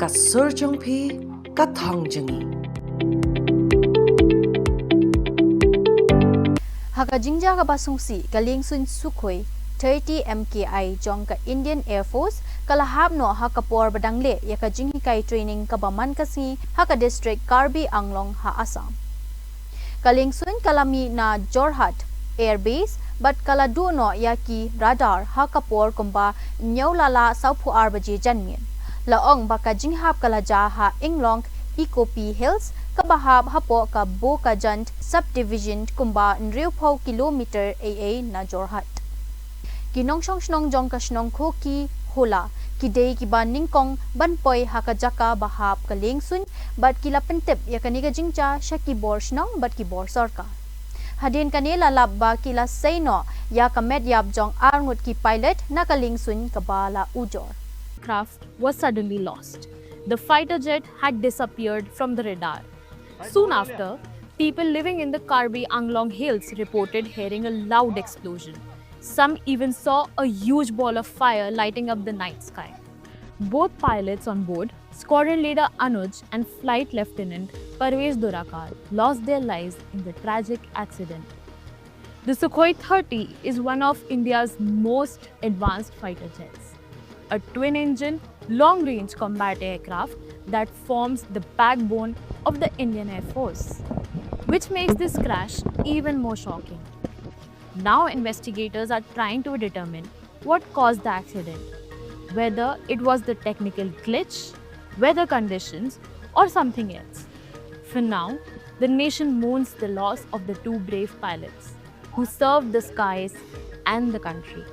ka surjong phi ka thangjangi Haka jingja ka basungsi kaling sun sukhoi 30 MKI jong ka Indian Air Force kalahap no haka por badangle ya ka jinghi kai training ka baman kasi haka district Karbi Anglong ha Assam. Kaling sun kalami na Jorhat Air Base but kala du no ya ki radar haka por kumba nyaulala saupu arbaji janmien. Laong baka jinghap kala ja ha Inglong Ecopi Hills kabahab hapo ka Boka Jant subdivision kumba nriu pau kilometer AA na Jorhat. Kinong shnong jong ka shnong ko ki hola ki dei ki ban ningkong ban poi haka jaka bahab ka lengsun bat kila pentep ya kaniga jingcha shaki bor shnong bat ki bor sarka. Hadin kanela labba kila seino ya ka med yap jong arngut ki pilot na ka lengsun ka bala ujor. Craft was suddenly lost. The fighter jet had disappeared from the radar. Soon after, people living in the Karbi Anglong Hills reported hearing a loud explosion. Some even saw a huge ball of fire lighting up the night sky. Both pilots on board, Squadron Leader Anuj and Flight Lieutenant Parvez Durakar, lost their lives in the tragic accident. The Sukhoi 30 is one of India's most advanced fighter jets, a twin-engine, long-range combat aircraft that forms the backbone of the Indian Air Force, which makes this crash even more shocking. Now investigators are trying to determine what caused the accident, whether it was the technical glitch, weather conditions, or something else. For now, the nation mourns the loss of the two brave pilots who served the skies and the country.